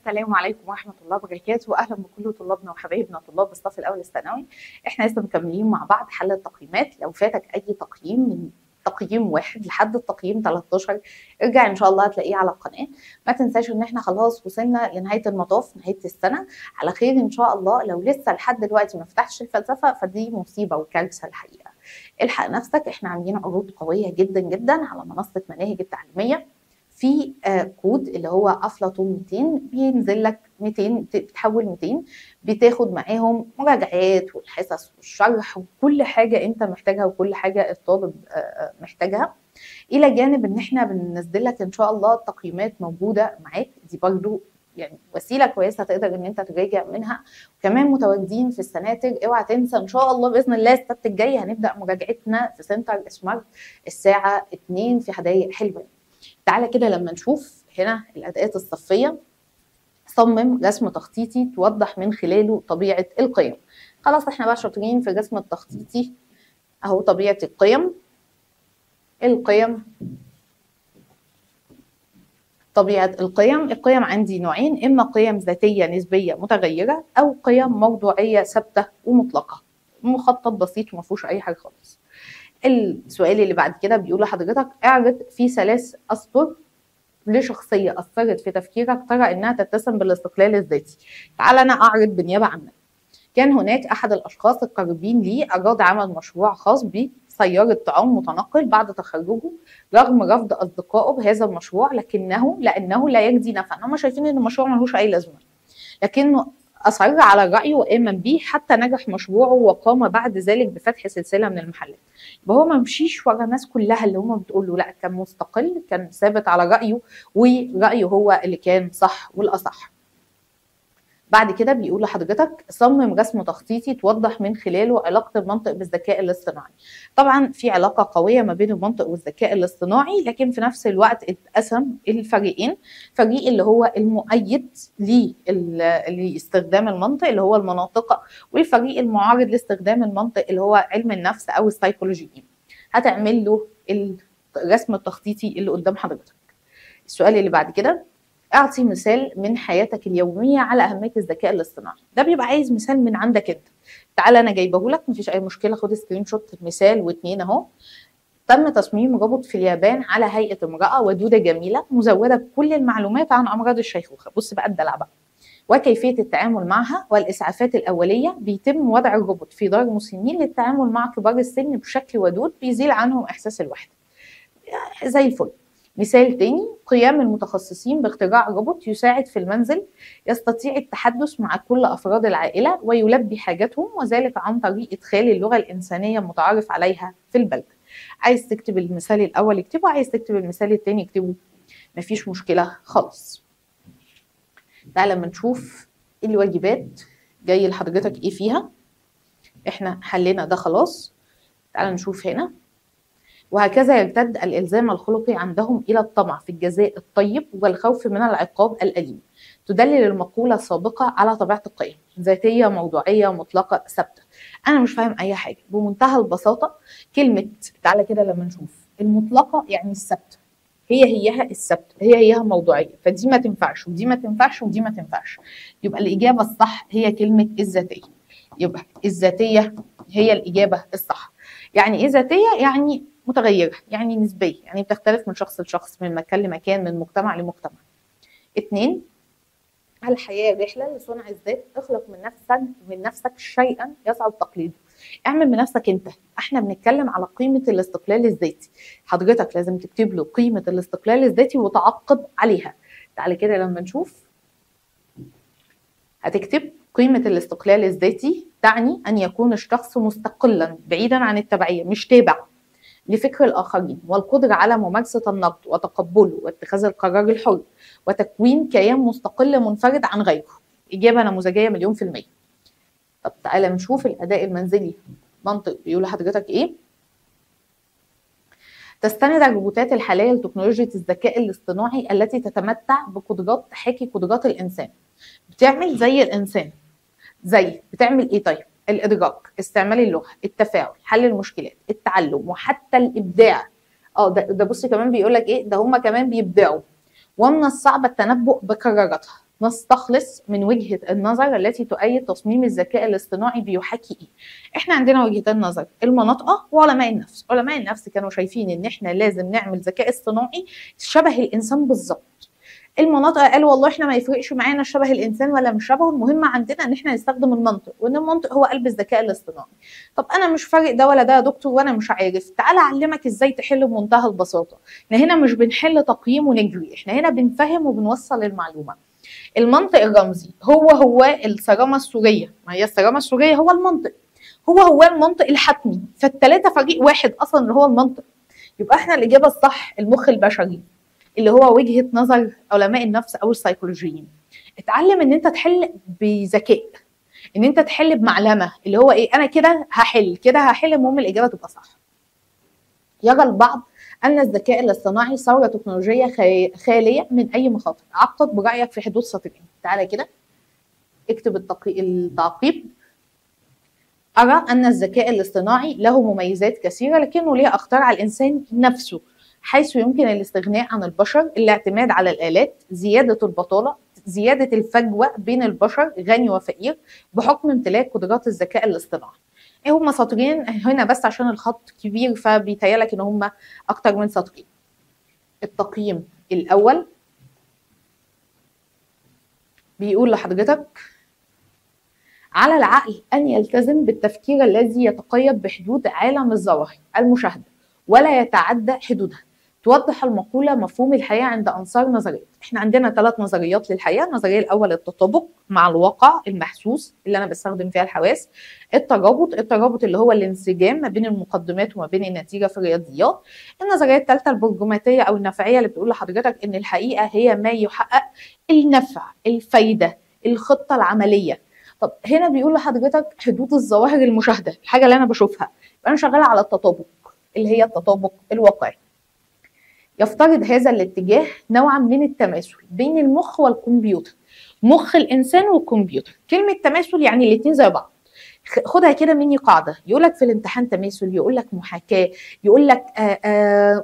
السلام عليكم ورحمة الله وبركاته، وأهلا بكل طلابنا وحبايبنا طلاب الصف الأول الثانوي. احنا لسه مكملين مع بعض حل التقييمات. لو فاتك أي تقييم من تقييم 1 لحد التقييم 13 ارجع إن شاء الله هتلاقيه على القناة. ما تنساش إن احنا خلاص وصلنا لنهاية المطاف، نهاية السنة على خير إن شاء الله. لو لسه لحد دلوقتي ما فتحتش الفلسفة فدي مصيبة وكارثة الحقيقة. الحق نفسك، احنا عاملين عروض قوية جدا جدا على منصة مناهج التعليمية. في كود اللي هو افلاطون 200 بينزل لك 200، بتحول 200 بتاخد معاهم مراجعات والحصص والشرح وكل حاجه انت محتاجها وكل حاجه الطالب محتاجها، الى جانب ان احنا بننزل لك ان شاء الله التقييمات موجوده معاك. دي برضو يعني وسيله كويسه تقدر ان انت تراجع منها. وكمان متواجدين في السناتر، اوعى تنسى ان شاء الله باذن الله السبت الجاي هنبدا مراجعتنا في سنتر سمارت الساعه 2 في حدائق حلوه. تعالى كده لما نشوف هنا الأداة الصفية. صمم رسم تخطيطي توضح من خلاله طبيعة القيم. خلاص احنا بقى شاطرين في الرسم التخطيطي اهو. طبيعة القيم، طبيعة القيم عندي نوعين، اما قيم ذاتية نسبية متغيرة او قيم موضوعية ثابتة ومطلقة. مخطط بسيط وما فيهوش اي حاجة خالص. السؤال اللي بعد كده بيقول لحضرتك اعرض في 3 أسطر لشخصية أثرت في تفكيرك ترى إنها تتسم بالاستقلال الذاتي. تعال أنا أعرض بنيابة عنك. كان هناك أحد الأشخاص القريبين لي أراد عمل مشروع خاص بسيارة طعام متنقل بعد تخرجه، رغم رفض أصدقائه بهذا المشروع لأنه لا يجدي نفعا. هم شايفين إن المشروع ملوش أي لازمة، لكنه أصر على الرأي وآمن به حتى نجح مشروعه، وقام بعد ذلك بفتح سلسلة من المحلات. يبقى هو ما مشيش ورا الناس كلها اللي هم بتقول له، لا كان مستقل، كان ثابت على رأيه، ورأيه هو اللي كان صح والأصح. بعد كده بيقول لحضرتك صمم رسم تخطيطي توضح من خلاله علاقة المنطق بالذكاء الاصطناعي. طبعا في علاقة قوية ما بين المنطق والذكاء الاصطناعي، لكن في نفس الوقت اتقسم الفريقين. فريق اللي هو المؤيد لاستخدام المنطق اللي هو المناطق، والفريق المعارض لاستخدام المنطق اللي هو علم النفس او السيكولوجيين. هتعمل له الرسم التخطيطي اللي قدام حضرتك. السؤال اللي بعد كده، اعطي مثال من حياتك اليوميه على اهميه الذكاء الاصطناعي. ده بيبقى عايز مثال من عندك انت. تعالى انا جايبه لك، مفيش اي مشكله، خد سكرين شوت مثال و2 اهو. تم تصميم روبوت في اليابان على هيئه امراه ودوده جميله مزوده بكل المعلومات عن امراض الشيخوخه. بص بقى الدلع بقى، وكيفيه التعامل معها والاسعافات الاوليه. بيتم وضع الروبوت في دار مسنين للتعامل مع كبار السن بشكل ودود بيزيل عنهم احساس الوحده. زي الفل. مثال تاني، قيام المتخصصين باختراع روبوت يساعد في المنزل، يستطيع التحدث مع كل أفراد العائلة ويلبي حاجاتهم، وذلك عن طريق إدخال اللغة الإنسانية المتعارف عليها في البلد. عايز تكتب المثال الأول اكتبه، عايز تكتب المثال التاني اكتبه، مفيش مشكلة خالص. تعالى لما نشوف الواجبات جاي لحضرتك إيه فيها. إحنا حلينا ده خلاص. تعالى نشوف هنا. وهكذا يرتد الإلزام الخلقي عندهم إلى الطمع في الجزاء الطيب والخوف من العقاب الأليم. تدلل المقولة السابقة على طبيعة القيم، ذاتية موضوعية مطلقة ثابتة. أنا مش فاهم أي حاجة بمنتهى البساطة. كلمة تعالى كده لما نشوف المطلقة يعني الثابتة، هيها الثابتة، هيها موضوعية، فدي ما تنفعش ودي ما تنفعش ودي ما تنفعش. يبقى الإجابة الصح هي كلمة الذاتية. يبقى الذاتية هي الإجابة الصح. يعني إيه ذاتية؟ يعني متغيرة، يعني نسبية، يعني بتختلف من شخص لشخص، من مكان لمكان، من مجتمع لمجتمع. 2، الحياة رحلة لصنع الذات. اخلق من نفسك شيئا يصعب تقليده. اعمل بنفسك انت. احنا بنتكلم على قيمة الاستقلال الذاتي. حضرتك لازم تكتب له قيمة الاستقلال الذاتي وتعقب عليها. تعالى كده لما نشوف. هتكتب قيمة الاستقلال الذاتي تعني أن يكون الشخص مستقلا بعيدا عن التبعية، مش تابع لفكر الآخرين، والقدرة على ممارسة النقد وتقبله واتخاذ القرار الحر وتكوين كيان مستقل منفرد عن غيره. إجابة نموذجية 100%. طب تعالى نشوف الأداء المنزلي. منطق بيقول لحضرتك إيه؟ تستند الروبوتات الحالية لتكنولوجيا الذكاء الاصطناعي التي تتمتع بقدرات تحاكي قدرات الإنسان. بتعمل زي الإنسان. بتعمل إيه طيب؟ الإدراك، استعمال اللغة، التفاعل، حل المشكلات، التعلم، وحتى الإبداع. ده بصي كمان بيقول لك إيه؟ ده هم كمان بيبدعوا. ومن الصعب التنبؤ بقراراتها. نستخلص من وجهة النظر التي تؤيد تصميم الذكاء الاصطناعي بيحاكي ايه. احنا عندنا وجهتين نظر، المناطقة وعلماء النفس. علماء النفس كانوا شايفين ان احنا لازم نعمل ذكاء اصطناعي شبه الانسان بالظبط. المناطق قالوا والله احنا ما يفرقش معانا شبه الانسان ولا مش شبهه، المهم عندنا ان احنا نستخدم المنطق، وان المنطق هو قلب الذكاء الاصطناعي. طب انا مش فارق ده ولا ده يا دكتور وانا مش عارف، تعالى اعلمك ازاي تحل بمنتهى البساطه. احنا هنا مش بنحل تقييم ونجري، احنا هنا بنفهم وبنوصل المعلومه. المنطق الرمزي هو الصرامه السوريه، ما هي الصرامه السوريه هو المنطق، هو المنطق الحتمي، فالثلاثه فريق واحد اصلا اللي هو المنطق. يبقى احنا الاجابه الصح المخ البشري اللي هو وجهه نظر علماء النفس او السيكولوجيين. اتعلم ان انت تحل بذكاء، ان انت تحل بمعلمه، اللي هو ايه، انا كده هحل المهم الاجابه تبقى صح. يرى البعض ان الذكاء الاصطناعي ثوره تكنولوجيه خاليه من اي مخاطر. عقد برايك في حدود سطرين. تعالى كده اكتب التعقيب. ارى ان الذكاء الاصطناعي له مميزات كثيره لكنه له اخطار على الانسان نفسه، حيث يمكن الاستغناء عن البشر، الاعتماد على الآلات، زيادة البطالة، زيادة الفجوة بين البشر غني وفقير بحكم امتلاك قدرات الذكاء الاصطناعي. ايه هما سطرين هنا بس عشان الخط كبير فبيتهيألك ان هما اكتر من سطرين. التقييم الاول بيقول لحضرتك: على العقل ان يلتزم بالتفكير الذي يتقيد بحدود عالم الظواهر المشاهدة ولا يتعدى حدودها. توضح المقولة مفهوم الحياة عند أنصار نظريات. احنا عندنا 3 نظريات للحياة. النظرية الأول التطابق مع الواقع المحسوس اللي أنا بستخدم فيها الحواس. الترابط اللي هو الانسجام ما بين المقدمات وما بين النتيجة في الرياضيات. النظرية الثالثة البرجماتية أو النفعية اللي بتقول لحضرتك إن الحقيقة هي ما يحقق النفع، الفايدة، الخطة العملية. طب هنا بيقول لحضرتك حدود الظواهر المشاهدة، الحاجة اللي أنا بشوفها، أنا شغالة على التطابق اللي هي التطابق الواقعي. يفترض هذا الاتجاه نوعا من التماثل بين المخ والكمبيوتر، مخ الانسان والكمبيوتر. كلمه تماثل يعني الاثنين زي بعض. خدها كده مني قاعده، يقول لك في الامتحان تماثل، يقول لك محاكاه، يقول لك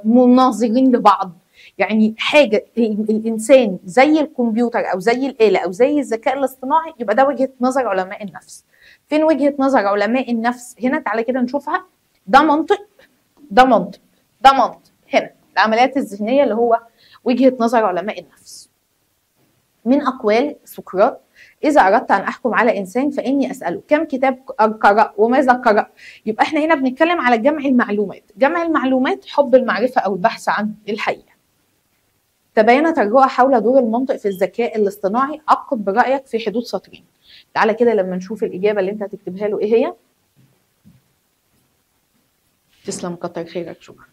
مناظرين لبعض. يعني حاجه الانسان زي الكمبيوتر او زي الاله او زي الذكاء الاصطناعي، يبقى ده وجهه نظر علماء النفس. فين وجهه نظر علماء النفس هنا؟ تعالى كده نشوفها. ده منطق، ده منطق، ده منطق. هنا العمليات الذهنية اللي هو وجهة نظر علماء النفس. من أقوال سقراط: إذا أردت أن أحكم على إنسان فإني أسأله كم كتاب قرأ وماذا قرأ. يبقى إحنا هنا بنتكلم على جمع المعلومات. جمع المعلومات حب المعرفة أو البحث عن الحقيقة. تباينت الرؤى حول دور المنطق في الذكاء الاصطناعي. عقب برأيك في حدود سطرين. تعالى كده لما نشوف الإجابة اللي أنت هتكتبها له إيه هي. تسلم، كتر خيرك، شكرا.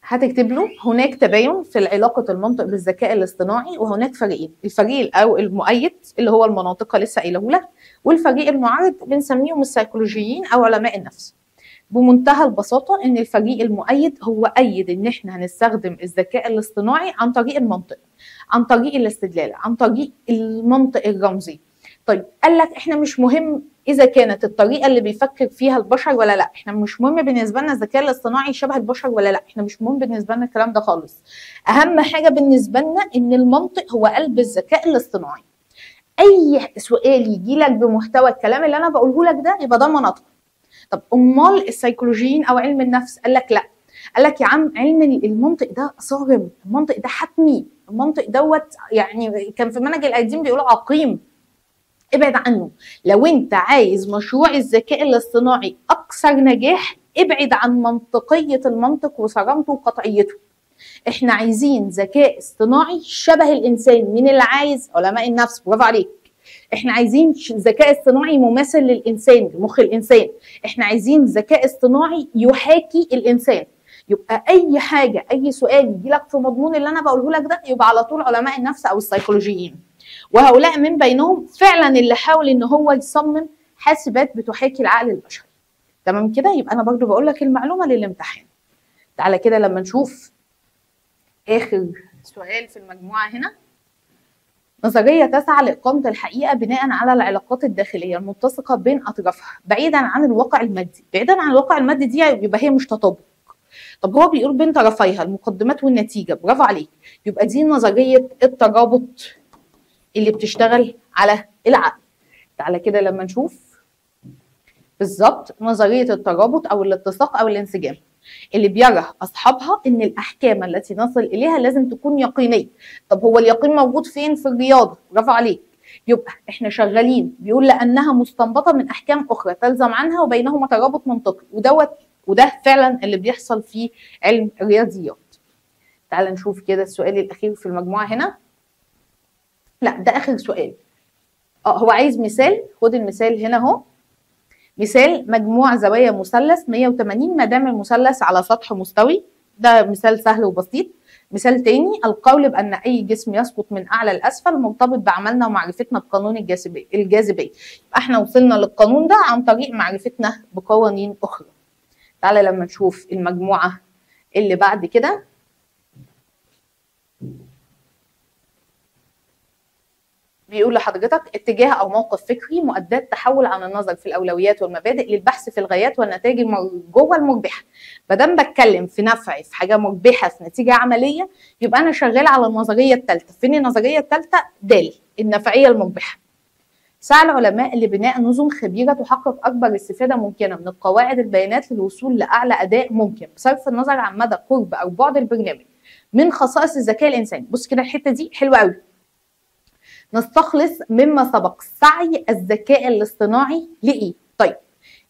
هتكتب له: هناك تباين في علاقة المنطق بالذكاء الاصطناعي، وهناك فريقين، الفريق أو المؤيد اللي هو المناطق لسه قايله لك، والفريق المعارض بنسميهم السيكولوجيين أو علماء النفس. بمنتهى البساطة إن الفريق المؤيد هو أيد إن إحنا هنستخدم الذكاء الاصطناعي عن طريق المنطق، عن طريق الاستدلال، عن طريق المنطق الرمزي. طيب قال لك إحنا مش مهم إذا كانت الطريقة اللي بيفكر فيها البشر ولا لا، احنا مش مهم بالنسبة لنا الذكاء الاصطناعي شبه البشر ولا لا، احنا مش مهم بالنسبة لنا الكلام ده خالص. أهم حاجة بالنسبة لنا إن المنطق هو قلب الذكاء الاصطناعي. أي سؤال يجي لك بمحتوى الكلام اللي أنا بقوله لك ده يبقى ده مناطق. طب أمال السيكولوجيين أو علم النفس قال لك لا، قال لك يا عم علم المنطق ده صارم، المنطق ده حتمي، المنطق دوت يعني كان في المنهج القديم بيقولوا عقيم، ابعد عنه. لو انت عايز مشروع الذكاء الاصطناعي اكثر نجاح، ابعد عن منطقية المنطق وصرامته وقطعيته. احنا عايزين ذكاء اصطناعي شبه الانسان. مين اللي عايز؟ علماء النفس، برافو عليك. احنا عايزين ذكاء اصطناعي مماثل للانسان، لمخ الانسان. احنا عايزين ذكاء اصطناعي يحاكي الانسان. يبقى اي حاجة، اي سؤال يجي لك في مضمون اللي انا بقوله لك ده، يبقى على طول علماء النفس او السيكولوجيين. وهؤلاء من بينهم فعلا اللي حاول ان هو يصمم حاسبات بتحاكي العقل البشري. تمام كده؟ يبقى انا برضو بقول لك المعلومه للامتحان. تعالى كده لما نشوف اخر سؤال في المجموعه هنا. نظريه تسعى لاقامه الحقيقه بناء على العلاقات الداخليه المتسقه بين اطرافها بعيدا عن الواقع المادي. بعيدا عن الواقع المادي دي يبقى هي مش تطابق. طب هو بيقول بين طرفيها المقدمات والنتيجه، برافو عليك. يبقى دي نظريه الترابط اللي بتشتغل على العقل. تعالى كده لما نشوف بالظبط نظريه الترابط او الاتساق او الانسجام اللي بيرى اصحابها ان الاحكام التي نصل اليها لازم تكون يقينيه. طب هو اليقين موجود فين؟ في الرياضه، برافو عليك. يبقى احنا شغالين بيقول لانها مستنبطه من احكام اخرى تلزم عنها وبينهما ترابط منطقي، وده فعلا اللي بيحصل في علم الرياضيات. تعال نشوف كده السؤال الاخير في المجموعه هنا. لا ده اخر سؤال. هو عايز مثال، خد المثال هنا اهو. مثال مجموع زوايا مثلث 180 ما دام المثلث على سطح مستوي. ده مثال سهل وبسيط. مثال تاني، القول بأن أي جسم يسقط من أعلى لأسفل مرتبط بعملنا ومعرفتنا بقانون الجاذبية. احنا وصلنا للقانون ده عن طريق معرفتنا بقوانين أخرى. تعالى لما نشوف المجموعة اللي بعد كده. بيقول لحضرتك اتجاه او موقف فكري مؤداه تحول عن النظر في الاولويات والمبادئ للبحث في الغايات والنتائج جوه المربحه. ما دام بتكلم في نفع في حاجه مربحه في نتيجه عمليه، يبقى انا شغال على النظريه الثالثه. فين النظريه الثالثه؟ د، النفعيه المربحه. سعى العلماء لبناء نظم خبيره تحقق اكبر استفاده ممكنه من القواعد البيانات للوصول لاعلى اداء ممكن بصرف النظر عن مدى قرب او بعد البرنامج من خصائص الذكاء الانساني. بص كده الحته دي حلوه قوي. نستخلص مما سبق سعي الذكاء الاصطناعي لإيه؟ طيب،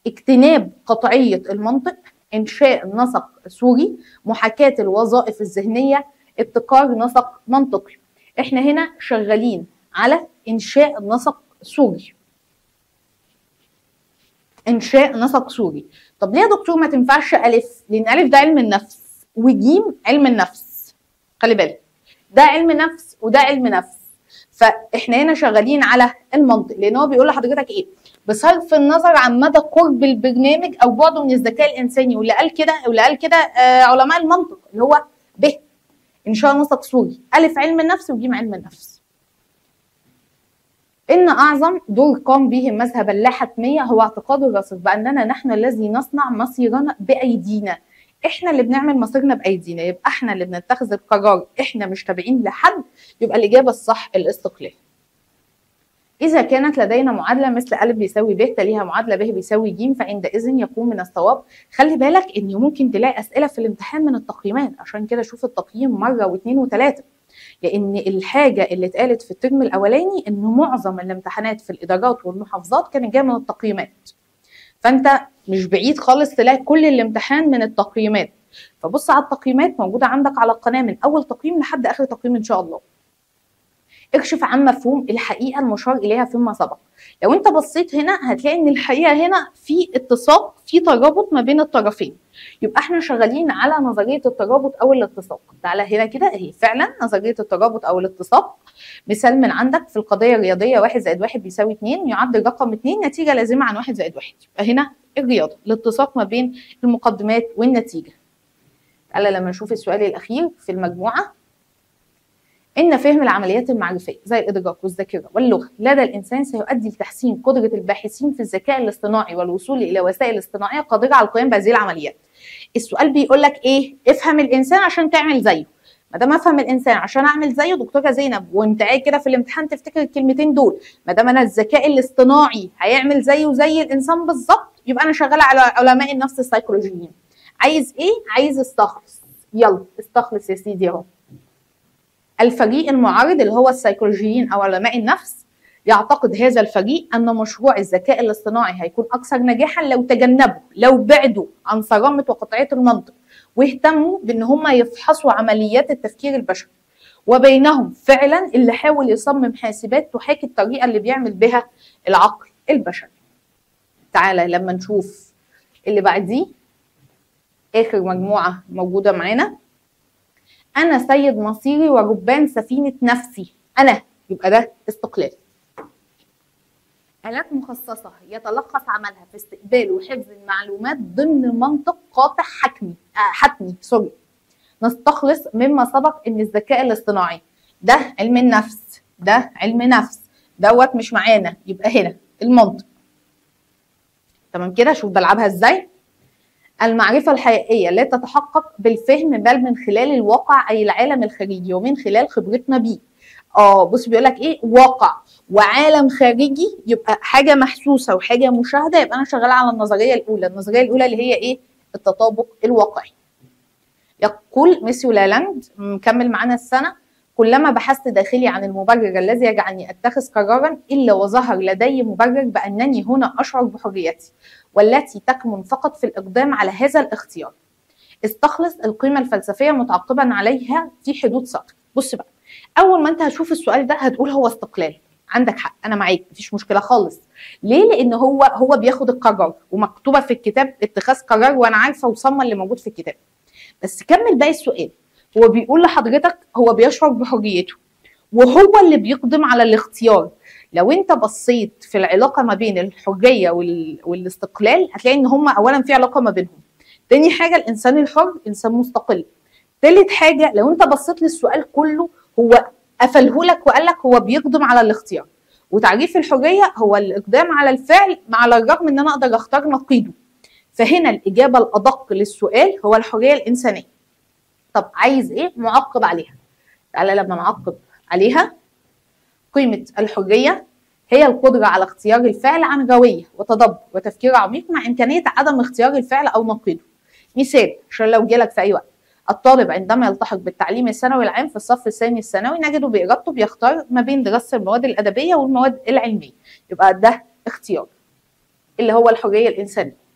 اجتناب قطعية المنطق، إنشاء نسق صوري، محاكاة الوظائف الذهنية، ابتكار نسق منطقي. احنا هنا شغالين على إنشاء نسق صوري. إنشاء نسق صوري. طب ليه يا دكتور ما تنفعش ألف؟ لأن ألف ده علم النفس وجيم علم النفس. خلي بالك، ده علم نفس وده علم نفس. فاحنا هنا شغالين على المنطق، لان هو بيقول لحضرتك ايه؟ بصرف النظر عن مدى قرب البرنامج او بعده من الذكاء الانساني. واللي قال كده علماء المنطق اللي هو ب انشاء نسق صوري، الف علم النفس وجيم علم النفس. ان اعظم دور قام به مذهب اللاحتميه هو اعتقاد الراسخ باننا نحن الذي نصنع مصيرنا بايدينا. احنا اللي بنعمل مصيرنا بايدينا، يبقى احنا اللي بنتخذ القرار، احنا مش تابعين لحد. يبقى الاجابه الصح الاستقلال. اذا كانت لدينا معادله مثل ا بيساوي ب تليها معادله ب بيساوي ج، فعندئذ يكون من الصواب. خلي بالك ان ممكن تلاقي اسئله في الامتحان من التقييمات، عشان كده شوف التقييم مره واثنين وثلاثه. لان الحاجه اللي اتقالت في الترم الاولاني ان معظم الامتحانات في الادارات والمحافظات كانت جايه من التقييمات. فانت مش بعيد خالص تلاقي كل الامتحان من التقييمات. فبص على التقييمات موجوده عندك على القناه من اول تقييم لحد اخر تقييم ان شاء الله. اكشف عن مفهوم الحقيقه المشار اليها فيما سبق. لو انت بصيت هنا هتلاقي ان الحقيقه هنا في اتساق، في ترابط ما بين الطرفين. يبقى احنا شغالين على نظريه الترابط او الاتساق. تعالى هنا كده اهي فعلا نظريه الترابط او الاتساق. مثال من عندك في القضيه الرياضيه 1 زائد 1 بيساوي 2، يعد الرقم 2 نتيجه لازمه عن 1 زائد 1. يبقى هنا الرياضه الاتساق ما بين المقدمات والنتيجه. تعالى لما نشوف السؤال الاخير في المجموعه. إن فهم العمليات المعرفية زي الإدراك والذاكرة واللغة لدى الإنسان سيؤدي لتحسين قدرة الباحثين في الذكاء الاصطناعي والوصول إلى وسائل اصطناعية قادرة على القيام بهذه العمليات. السؤال بيقول لك إيه؟ افهم الإنسان عشان تعمل زيه. ما دام افهم الإنسان عشان أعمل زيه دكتورة زينب، وأنت قاعد كده في الامتحان تفتكر الكلمتين دول، ما دام أنا الذكاء الاصطناعي هيعمل زيه زي الإنسان بالظبط، يبقى أنا شغالة على علماء النفس السيكولوجيين. عايز إيه؟ عايز استخلص. يلا استخلص يا سيدي أهو. الفريق المعارض اللي هو السيكولوجيين او علماء النفس يعتقد هذا الفريق ان مشروع الذكاء الاصطناعي هيكون اكثر نجاحا لو بعدوا عن صرامه وقطعيه المنطق واهتموا بان هم يفحصوا عمليات التفكير البشري، وبينهم فعلا اللي حاول يصمم حاسبات تحاكي الطريقه اللي بيعمل بها العقل البشري. تعالى لما نشوف اللي بعديه اخر مجموعه موجوده معانا. أنا سيد مصيري وربان سفينة نفسي أنا، يبقى ده استقلال. آلات مخصصة يتلخص عملها في استقبال وحفظ المعلومات ضمن منطق قاطع حتمي. نستخلص مما سبق إن الذكاء الاصطناعي ده علم النفس، ده علم نفس، دوت مش معانا، يبقى هنا المنطق. تمام كده؟ شوف بلعبها إزاي. المعرفة الحقيقية لا تتحقق بالفهم بل من خلال الواقع أي العالم الخارجي ومن خلال خبرتنا بيه. بص بيقول لك ايه؟ واقع وعالم خارجي، يبقى حاجة محسوسة وحاجة مشاهدة، يبقى أنا شغالة على النظرية الأولى. النظرية الأولى اللي هي ايه؟ التطابق الواقعي. يقول ميسيو لالاند مكمل معانا السنة: كلما بحثت داخلي عن المبرر الذي يجعلني أتخذ قرارا إلا وظهر لدي مبرر بأنني هنا أشعر بحريتي والتي تكمن فقط في الإقدام على هذا الاختيار. استخلص القيمة الفلسفية متعقبا عليها في حدود سطر. بص بقى، أول ما أنت هتشوف السؤال ده هتقول هو استقلال. عندك حق، أنا معاك، مفيش مشكلة خالص. ليه؟ لأن هو بياخد القرار ومكتوبة في الكتاب اتخاذ قرار، وأنا عارفة وصمم اللي موجود في الكتاب. بس كمل باقي السؤال. هو بيقول لحضرتك هو بيشعر بحريته وهو اللي بيقدم على الاختيار. لو انت بصيت في العلاقه ما بين الحريه والاستقلال هتلاقي ان هم اولا في علاقه ما بينهم. تاني حاجه الانسان الحر انسان مستقل. تالت حاجه لو انت بصيت للسؤال كله هو قفله لك وقال لك هو بيقدم على الاختيار. وتعريف الحريه هو الاقدام على الفعل على الرغم ان انا اقدر اختار نقيضه. فهنا الاجابه الادق للسؤال هو الحريه الانسانيه. طب عايز ايه؟ معقب عليها. تعالى لما نعقب عليها: قيمة الحرية هي القدرة على اختيار الفعل عن روية وتدبر وتفكير عميق مع إمكانية عدم اختيار الفعل أو نقيضه. مثال عشان لو جالك في أي وقت: الطالب عندما يلتحق بالتعليم الثانوي العام في الصف الثاني الثانوي نجده بإرادته بيختار ما بين دراسة المواد الأدبية والمواد العلمية. يبقى ده اختيار اللي هو الحرية الإنسانية.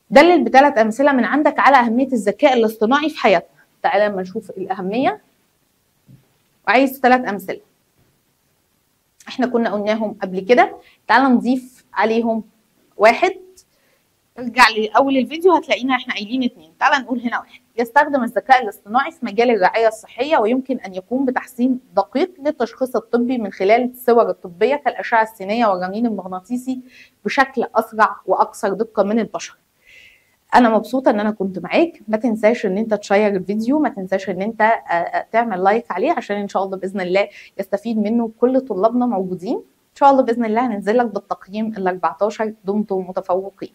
دلل بثلاث أمثلة من عندك على أهمية الذكاء الاصطناعي في حياتنا. تعالى لما نشوف الأهمية، وعايز 3 أمثلة احنا كنا قلناهم قبل كده. تعالى نضيف عليهم 1. ارجع لأول الفيديو هتلاقينا احنا قايلين 2. تعالى نقول هنا 1: يستخدم الذكاء الاصطناعي في مجال الرعاية الصحية ويمكن أن يقوم بتحسين دقيق للتشخيص الطبي من خلال الصور الطبية كالأشعة السينية والرنين المغناطيسي بشكل أسرع وأكثر دقة من البشر. انا مبسوطه ان انا كنت معاك. ما تنساش ان انت تشير الفيديو، ما تنساش ان انت تعمل لايك عليه عشان ان شاء الله باذن الله يستفيد منه كل طلابنا موجودين. ان شاء الله باذن الله هننزل لك بالتقييم ال 14. دمتم متفوقين.